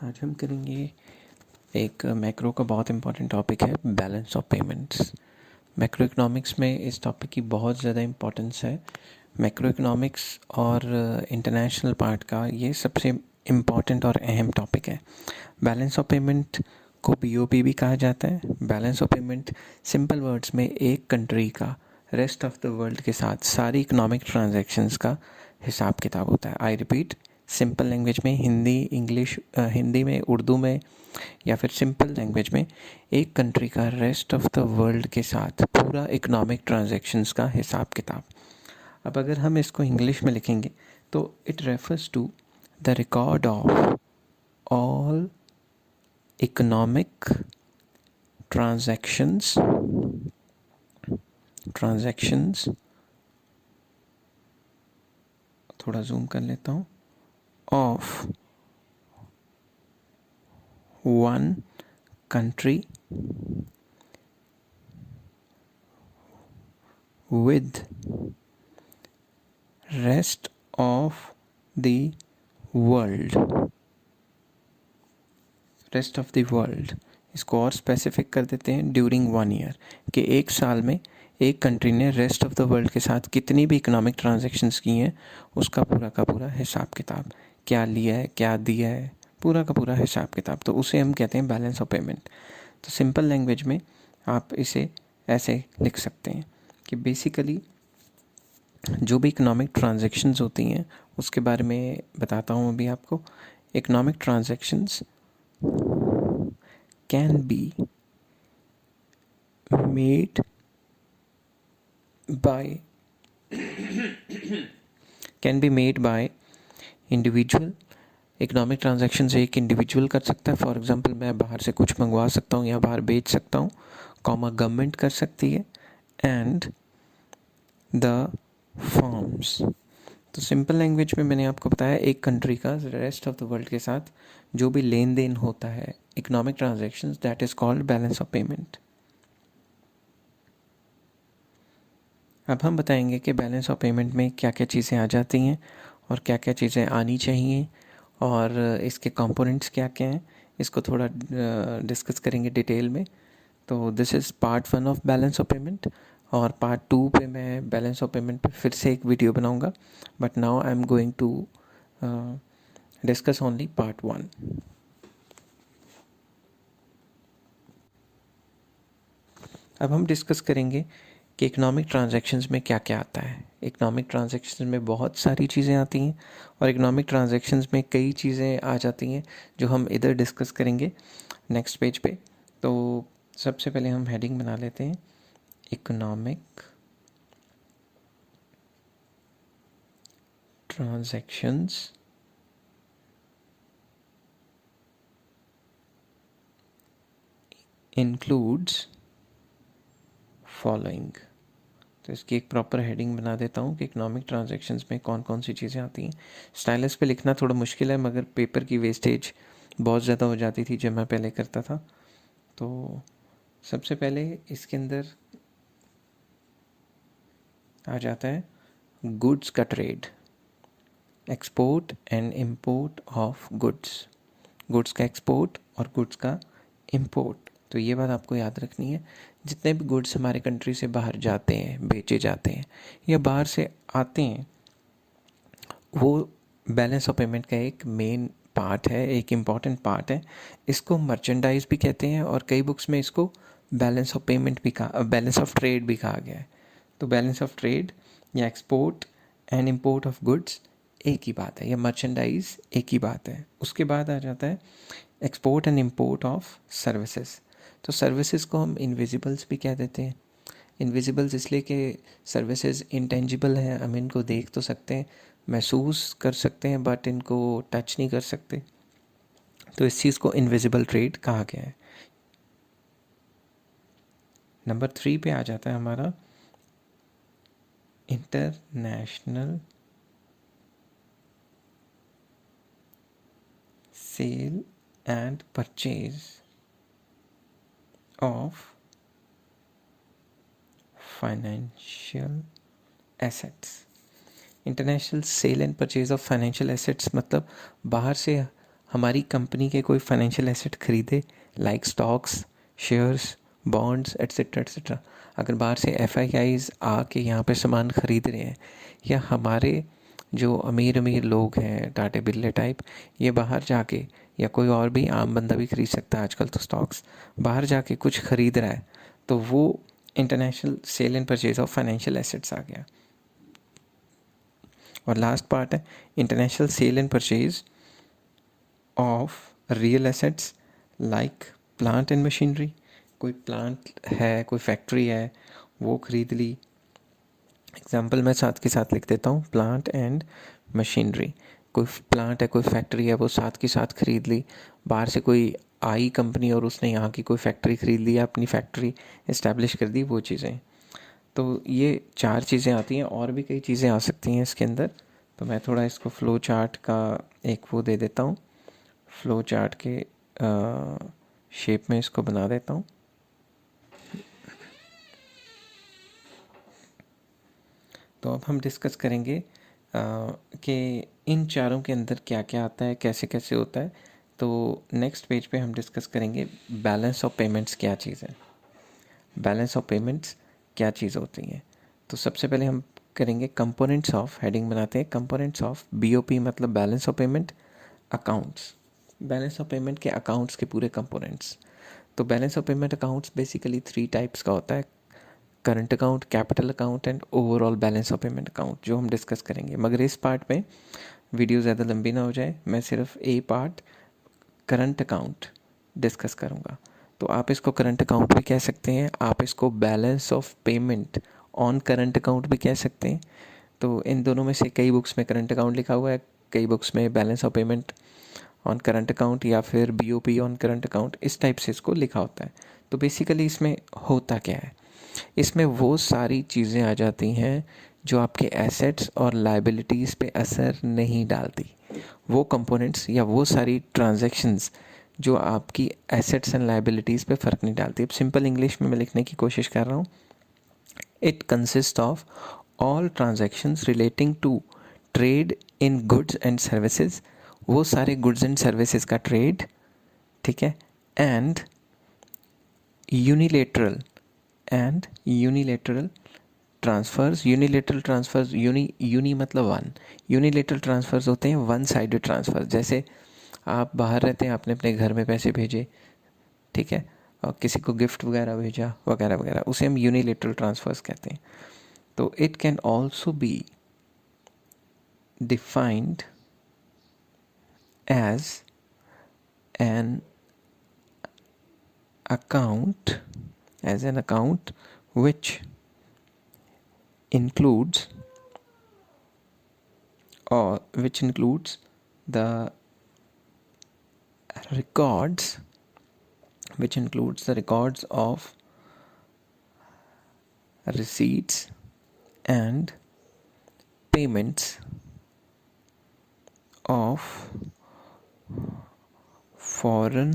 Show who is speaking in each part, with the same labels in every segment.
Speaker 1: आज हम करेंगे एक मैक्रो का बहुत इम्पॉर्टेंट टॉपिक है, balance of payments. Macro economics में इस टॉपिक की बहुत ज़्यादा इम्पोर्टेंस है। मैक्रो इकोनॉमिक्स और इंटरनेशनल पार्ट का ये सबसे इम्पॉर्टेंट और अहम टॉपिक है। बैलेंस ऑफ पेमेंट को बीओपी भी कहा जाता है। Balance of payment simple words में एक कंट्री का रेस्ट ऑफ द वर्ल्ड के साथ सारी इकोनॉमिक ट्रांजैक्शंस का हिसाब किताब होता है। आई रिपीट, सिंपल लैंग्वेज में हिंदी, इंग्लिश, हिंदी में, उर्दू में या फिर सिंपल लैंग्वेज में एक कंट्री का रेस्ट ऑफ द वर्ल्ड के साथ पूरा इकोनॉमिक ट्रांजैक्शंस का हिसाब किताब। अब अगर हम इसको इंग्लिश में लिखेंगे तो it refers to the record of all economic transactions थोड़ा जूम कर लेता हूँ, of one country with rest of the world। Rest of the world इसको और स्पेसिफिक कर देते हैं ड्यूरिंग 1 ईयर, कि एक साल में एक कंट्री ने रेस्ट ऑफ द वर्ल्ड के साथ कितनी भी इकोनॉमिक ट्रांजैक्शंस की हैं उसका पूरा का पूरा हिसाब किताब, क्या लिया है, क्या दिया है, पूरा का पूरा हिसाब किताब, तो उसे हम कहते हैं बैलेंस ऑफ पेमेंट। तो सिंपल लैंग्वेज में आप इसे ऐसे लिख सकते हैं कि बेसिकली जो भी इकोनॉमिक ट्रांजैक्शंस होती हैं उसके बारे में बताता हूँ अभी आपको। Economic transactions can be made by individual। Economic transaction से एक इंडिविजुअल कर सकता है, फॉर एग्जांपल मैं बाहर से कुछ मंगवा सकता हूँ या बाहर बेच सकता हूँ, कॉमा गवर्नमेंट कर सकती है, एंड द फर्म्स। तो सिंपल लैंग्वेज में मैंने आपको बताया एक कंट्री का रेस्ट ऑफ द वर्ल्ड के साथ जो भी लेन देन होता है economic transactions, that is called balance of payment. अब हम बताएंगे कि बैलेंस ऑफ पेमेंट में क्या क्या चीज़ें आ जाती हैं और क्या क्या चीज़ें आनी चाहिए और इसके कंपोनेंट्स क्या क्या हैं, इसको थोड़ा डिस्कस करेंगे डिटेल में। तो this is part 1 of balance of payment, और पार्ट 2 पे मैं बैलेंस ऑफ पेमेंट पे फिर से एक वीडियो बनाऊंगा, but now I am going to discuss only part 1। अब हम डिस्कस करेंगे कि इकोनॉमिक ट्रांजैक्शंस में क्या क्या आता है। इकोनॉमिक ट्रांजैक्शंस में बहुत सारी चीज़ें आती हैं और इकोनॉमिक ट्रांजैक्शंस में कई चीज़ें आ जाती हैं जो हम इधर डिस्कस करेंगे नेक्स्ट पेज पे। तो सबसे पहले हम हेडिंग बना लेते हैं, इकोनॉमिक ट्रांजैक्शंस इंक्लूड्स फॉलोइंग। तो इसकी एक प्रॉपर हेडिंग बना देता हूँ कि इकोनॉमिक ट्रांजैक्शंस में कौन कौन सी चीज़ें आती हैं। स्टाइलस पे लिखना थोड़ा मुश्किल है, मगर पेपर की वेस्टेज बहुत ज़्यादा हो जाती थी जब मैं पहले करता था। तो सबसे पहले इसके अंदर आ जाता है गुड्स का trade, export and import of goods. Goods का एक्सपोर्ट और गुड्स का इम्पोर्ट, तो ये बात आपको याद रखनी है। जितने भी गुड्स हमारे कंट्री से बाहर जाते हैं, बेचे जाते हैं या बाहर से आते हैं, वो बैलेंस ऑफ पेमेंट का एक मेन पार्ट है, एक इम्पॉर्टेंट पार्ट है। इसको मर्चेंडाइज भी कहते हैं और कई बुक्स में इसको बैलेंस ऑफ पेमेंट भी कहा, बैलेंस ऑफ ट्रेड भी कहा गया है। तो बैलेंस ऑफ ट्रेड या export and import of goods एक ही बात है, या मर्चेंडाइज एक ही बात है। उसके बाद आ जाता है export and import of services. तो सर्विसेज को हम इनविजिबल्स भी कह देते हैं। इनविजिबल्स इसलिए कि सर्विसेज इंटेंजिबल हैं, हम इनको देख तो सकते हैं, महसूस कर सकते हैं, बट इनको टच नहीं कर सकते। तो इस चीज़ को इनविजिबल ट्रेड कहा गया है। नंबर 3 पे आ जाता है हमारा international sale and purchase of financial assets. International sale and purchase of financial assets मतलब बाहर से हमारी कंपनी के कोई फाइनेंशियल एसेट खरीदे, like stocks, shares, bonds etcetera etcetera, अगर बाहर से FIIs आके यहाँ पे सामान ख़रीद रहे हैं, या हमारे जो अमीर अमीर लोग हैं टाटे बिरले टाइप, ये बाहर जाके, या कोई और भी आम बंदा भी खरीद सकता है आजकल तो स्टॉक्स, बाहर जाके कुछ ख़रीद रहा है, तो वो international sale and purchase of financial assets आ गया। और लास्ट पार्ट है international sale and purchase of real assets like plant and machinery. कोई प्लांट है, कोई फैक्ट्री है, वो ख़रीद ली। एग्जाम्पल मैं साथ के साथ लिख देता हूँ, प्लांट एंड मशीनरी। कोई प्लांट है, कोई फैक्ट्री है, वो साथ के साथ ख़रीद ली। बाहर से कोई आई कंपनी और उसने यहाँ की कोई फैक्ट्री ख़रीद ली, अपनी फैक्ट्री इस्टेब्लिश कर दी, वो चीज़ें। तो ये 4 चीज़ें आती हैं, और भी कई चीज़ें आ सकती हैं इसके अंदर। तो मैं थोड़ा इसको फ़्लो चार्ट का एक वो दे देता हूँ, फ़्लो चार्ट के शेप में इसको बना देता हूँ। तो अब हम डिस्कस करेंगे कि इन चारों के अंदर क्या क्या आता है, कैसे कैसे होता है। तो नेक्स्ट पेज पे हम डिस्कस करेंगे बैलेंस ऑफ पेमेंट्स क्या चीज़ है, बैलेंस ऑफ पेमेंट्स क्या चीज़ होती हैं। तो सबसे पहले हम करेंगे कंपोनेंट्स ऑफ, हेडिंग बनाते हैं कंपोनेंट्स ऑफ BOP, मतलब balance of payment accounts. Balance of payment के अकाउंट्स के पूरे कंपोनेंट्स। तो balance of payment accounts basically 3 types का होता है, current account, capital account and overall balance of payment account, जो हम डिस्कस करेंगे। मगर इस पार्ट में वीडियो ज़्यादा लंबी ना हो जाए, मैं सिर्फ ए पार्ट करंट अकाउंट डिस्कस करूँगा। तो आप इसको करंट अकाउंट भी कह सकते हैं, आप इसको balance of payment on current account भी कह सकते हैं। तो इन दोनों में से कई बुक्स में करंट अकाउंट लिखा हुआ है, कई बुक्स में balance of payment on current account या फिर BOP ऑन करंट अकाउंट, इस टाइप से इसको लिखा होता है। तो बेसिकली इसमें होता क्या है, इसमें वो सारी चीज़ें आ जाती हैं जो आपके एसेट्स और लाइबिलिटीज़ पे असर नहीं डालती, वो कंपोनेंट्स या वो सारी ट्रांजैक्शंस जो आपकी एसेट्स एंड लाइबिलिटीज़ पे फ़र्क नहीं डालती। अब सिंपल इंग्लिश में मैं लिखने की कोशिश कर रहा हूँ। It consist of all transactions relating to trade in goods and services, वो सारे गुड्स एंड सर्विसेज का ट्रेड, ठीक है, and unilateral transfers. Unilateral transfers, uni मतलब वन, यूनिलेटरल ट्रांसफ़र्स होते हैं वन साइडेड ट्रांसफ़र। जैसे आप बाहर रहते हैं, आपने अपने घर में पैसे भेजे, ठीक है, और किसी को गिफ्ट वगैरह भेजा वगैरह वगैरह, उसे हम यूनिलेटरल ट्रांसफ़र्स कहते हैं। तो it can also be defined as an account, which includes the records of receipts and payments of foreign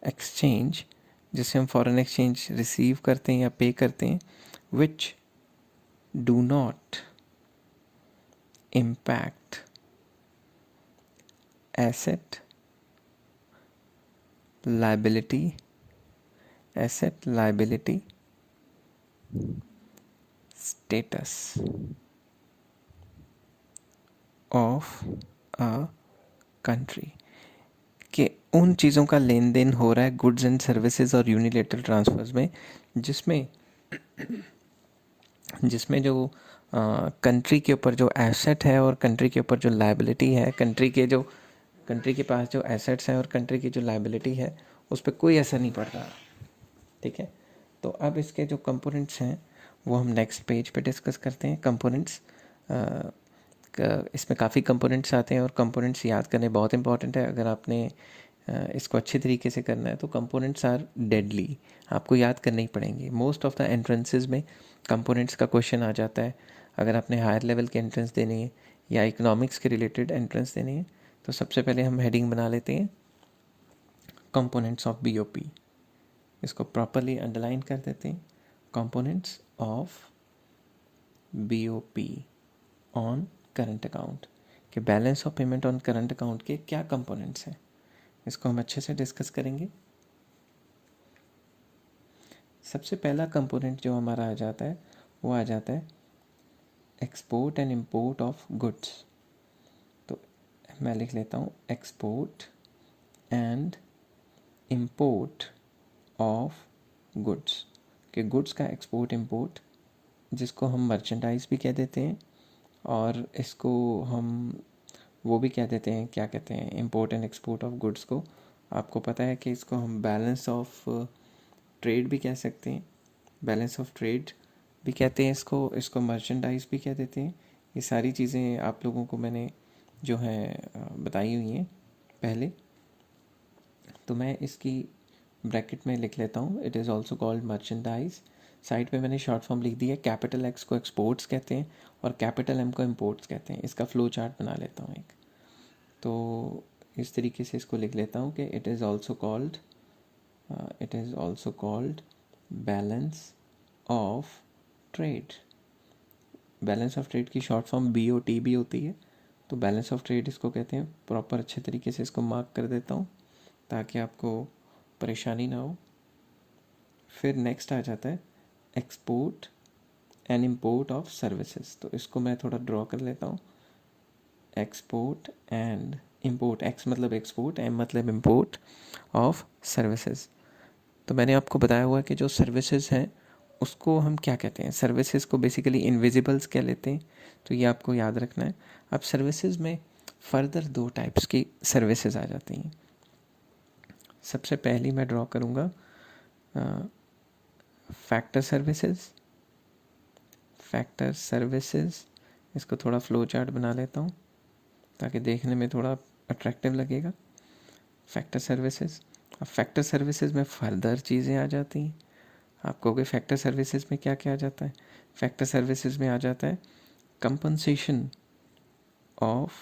Speaker 1: exchange, जिसे हम फॉरेन एक्सचेंज रिसीव करते हैं या पे करते हैं, which do not impact asset liability status of a country, कि उन चीज़ों का लेन देन हो रहा है गुड्स एंड सर्विसेज और यूनिलेटरल ट्रांसफर्स में, जिसमें जो कंट्री के ऊपर जो एसेट है और कंट्री के ऊपर जो लाइबिलिटी है, कंट्री के पास जो एसेट्स हैं और कंट्री की जो लाइबिलिटी है, उस पर कोई असर नहीं पड़ रहा, ठीक है। तो अब इसके जो कंपोनेंट्स हैं वो हम नेक्स्ट पेज पे डिस्कस करते हैं। कंपोनेंट्स, इसमें काफ़ी कंपोनेंट्स आते हैं और कंपोनेंट्स याद करने बहुत इंपॉर्टेंट है। अगर आपने इसको अच्छे तरीके से करना है तो कंपोनेंट्स आर डेडली, आपको याद करने ही पड़ेंगे। मोस्ट ऑफ द एंट्रेंसेस में कंपोनेंट्स का क्वेश्चन आ जाता है। अगर आपने हायर लेवल के एंट्रेंस देनी है या इकोनॉमिक्स के रिलेटेड एंट्रेंस देनी है, तो सबसे पहले हम हेडिंग बना लेते हैं कंपोनेंट्स ऑफ BOP। इसको प्रॉपरली अंडरलाइन कर देते हैं, components of BOP on current account, कि balance of payment on current account के क्या कंपोनेंट्स हैं, इसको हम अच्छे से डिस्कस करेंगे। सबसे पहला कंपोनेंट जो हमारा आ जाता है वो आ जाता है export and import of goods. तो मैं लिख लेता हूँ export and import of goods, कि गुड्स का एक्सपोर्ट इंपोर्ट, जिसको हम मर्चेंडाइज भी कह देते हैं और इसको हम वो भी कह देते हैं, क्या कहते हैं, import and export of goods को आपको पता है कि इसको हम बैलेंस ऑफ ट्रेड भी कह सकते हैं, बैलेंस ऑफ ट्रेड भी कहते हैं इसको मर्चेंडाइज भी कह देते हैं। ये सारी चीज़ें आप लोगों को मैंने जो है बताई हुई हैं पहले। तो मैं इसकी ब्रैकेट में लिख लेता हूँ, it is also called merchandise. Side पे मैंने शॉर्ट फॉर्म लिख दी है, कैपिटल एक्स को एक्सपोर्ट्स कहते हैं और कैपिटल एम को इम्पोर्ट्स कहते हैं। इसका फ्लो चार्ट बना लेता हूँ एक, तो इस तरीके से इसको लिख लेता हूँ कि it is also called balance of trade. Balance of trade की शॉर्ट फॉर्म BOT भी होती है, तो बैलेंस ऑफ ट्रेड इसको कहते हैं। प्रॉपर अच्छे तरीके से इसको मार्क कर देता हूँ ताकि आपको परेशानी ना हो। फिर नेक्स्ट आ जाता है export and import of services. तो इसको मैं थोड़ा ड्रॉ कर लेता हूँ, एक्सपोर्ट एंड इंपोर्ट, एक्स मतलब एक्सपोर्ट, एम मतलब इंपोर्ट ऑफ सर्विसेज। तो मैंने आपको बताया हुआ है कि जो सर्विसेज हैं उसको हम क्या कहते हैं, सर्विसेज को बेसिकली इनविजिबल्स कह लेते हैं, तो ये आपको याद रखना है। अब सर्विसेज में फर्दर 2 टाइप्स की सर्विसेज आ जाती हैं। सबसे पहली मैं ड्रॉ करूँगा फैक्टर सर्विसेज। इसको थोड़ा फ्लो चार्ट बना लेता हूँ ताकि देखने में थोड़ा अट्रैक्टिव लगेगा। फैक्टर सर्विसेज, अब फैक्टर सर्विसेज में फर्दर चीज़ें आ जाती हैं। आप कहोगे फैक्टर सर्विसेज में क्या क्या आ जाता है? फैक्टर सर्विसेज में आ जाता है कंपनसेशन ऑफ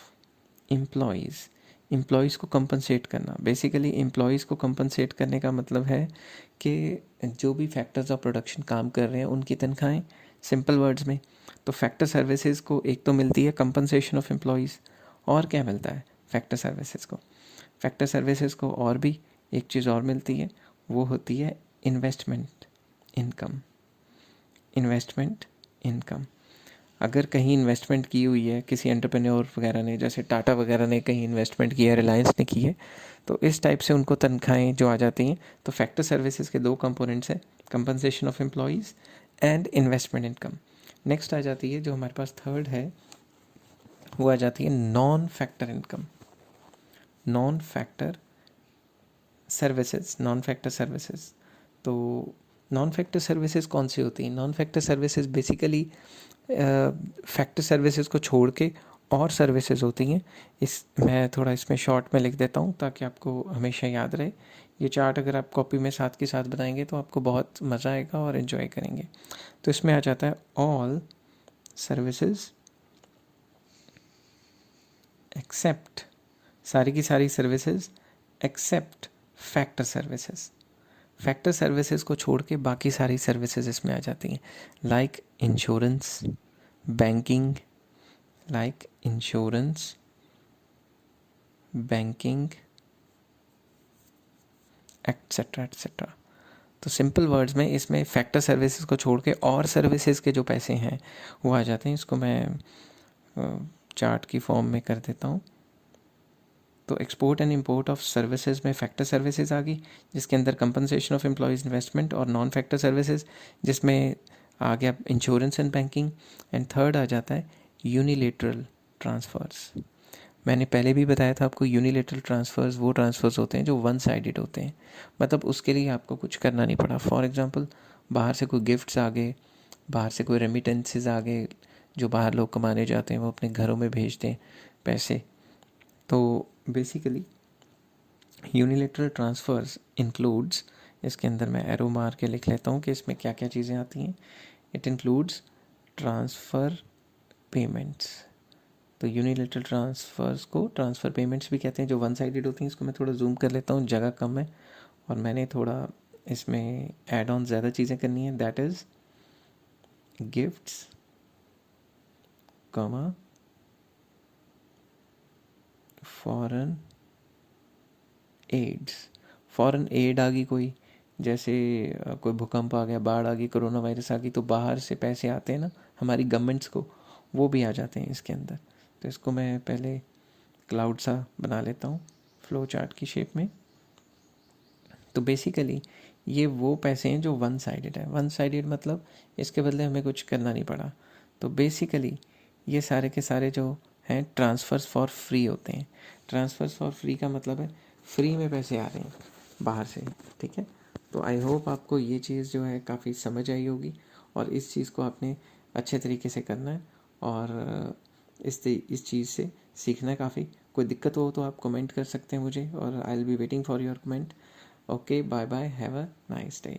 Speaker 1: एम्प्लॉयज़ को कंपनसेट करना। बेसिकली एम्प्लॉयज़ को कंपनसेट करने का मतलब है कि जो भी फैक्टर्स ऑफ प्रोडक्शन काम कर रहे हैं उनकी तनख्वाहें, सिंपल वर्ड्स में। तो फैक्टर सर्विसेज को एक तो मिलती है कंपनसेशन ऑफ एम्प्लॉयज़, और क्या मिलता है फैक्टर सर्विसेज को और भी एक चीज़ और मिलती है, वो होती है इन्वेस्टमेंट इनकम। अगर कहीं इन्वेस्टमेंट की हुई है किसी एंटरप्रेन्योर वगैरह ने, जैसे टाटा वगैरह ने कहीं इन्वेस्टमेंट की है, रिलायंस ने की है, तो इस टाइप से उनको तनख्वाहें जो आ जाती हैं। तो फैक्टर सर्विसेज के 2 कंपोनेंट्स हैं, compensation of employees and investment income. Next आ जाती है जो हमारे पास थर्ड है, वो आ जाती है non factor income, non factor services. तो नॉन फैक्टर सर्विसेज कौन सी होती हैं? Non factor services basically factor services को छोड़ के और सर्विसेज होती हैं। मैं थोड़ा इसमें शॉर्ट में लिख देता हूँ ताकि आपको हमेशा याद रहे। ये चार्ट अगर आप कॉपी में साथ के साथ बनाएंगे तो आपको बहुत मज़ा आएगा और इन्जॉय करेंगे। तो इसमें आ जाता है ऑल सर्विसेज एक्सेप्ट, सारी की सारी सर्विसेज एक्सेप्ट फैक्टर सर्विसेज को छोड़ के बाकी सारी सर्विसेज इसमें आ जाती हैं, लाइक इंश्योरेंस, बैंकिंग एक्सेट्रा। तो सिंपल वर्ड्स में इसमें फैक्टर सर्विसेज को छोड़ के और सर्विसेज के जो पैसे हैं वो आ जाते हैं। इसको मैं चार्ट की फॉर्म में कर देता हूँ। तो export and import of services में फैक्टर सर्विसेज आ गई, जिसके अंदर कंपनसेशन ऑफ एम्प्लॉयज़, इन्वेस्टमेंट, और नॉन फैक्टर सर्विसेज जिसमें आ गया insurance and banking. And third आ जाता है यूनिलेटरल ट्रांसफ़र्स। मैंने पहले भी बताया था आपको, यूनिलेटरल ट्रांसफ़र्स वो ट्रांसफ़र्स होते हैं जो वन साइडेड होते हैं, मतलब उसके लिए आपको कुछ करना नहीं पड़ा। फॉर एग्जांपल, बाहर से कोई गिफ्ट्स आ गए, बाहर से कोई रेमिटेंसेस आ गए, जो बाहर लोग कमाने जाते हैं वो अपने घरों में भेजते हैं पैसे। तो बेसिकली यूनिलेटरल ट्रांसफ़र्स इंक्लूड्स, इसके अंदर मैं एरो मार के लिख लेता हूँ कि इसमें क्या क्या चीज़ें आती हैं। It includes transfer payments. तो यूनिलेटरल ट्रांसफ़र्स को ट्रांसफ़र पेमेंट्स भी कहते हैं, जो वन साइडेड होती हैं। इसको मैं थोड़ा जूम कर लेता हूँ, जगह कम है और मैंने थोड़ा इसमें ऐड ऑन ज़्यादा चीज़ें करनी है। That is gifts, foreign aids, foreign aid आ गई कोई, जैसे कोई भूकंप आ गया, बाढ़ आ गई, कोरोना वायरस आ गई, तो बाहर से पैसे आते हैं ना हमारी गवर्नमेंट्स को, वो भी आ जाते हैं इसके अंदर। तो इसको मैं पहले क्लाउड सा बना लेता हूँ फ्लो चार्ट की शेप में। तो बेसिकली ये वो पैसे हैं जो वन साइडेड है। वन साइडेड मतलब इसके बदले हमें कुछ करना नहीं पड़ा। तो बेसिकली ये सारे के सारे जो हैं ट्रांसफ़र्स फॉर फ्री होते हैं। ट्रांसफ़र्स फॉर फ्री का मतलब है फ्री में पैसे आ रहे हैं बाहर से, ठीक है। तो आई होप आपको ये चीज़ जो है काफ़ी समझ आई होगी और इस चीज़ को आपने अच्छे तरीके से करना है और इस चीज़ से सीखना है काफ़ी। कोई दिक्कत हो तो आप कमेंट कर सकते हैं मुझे और I will be waiting for your comment. Okay, bye bye. Have a nice day.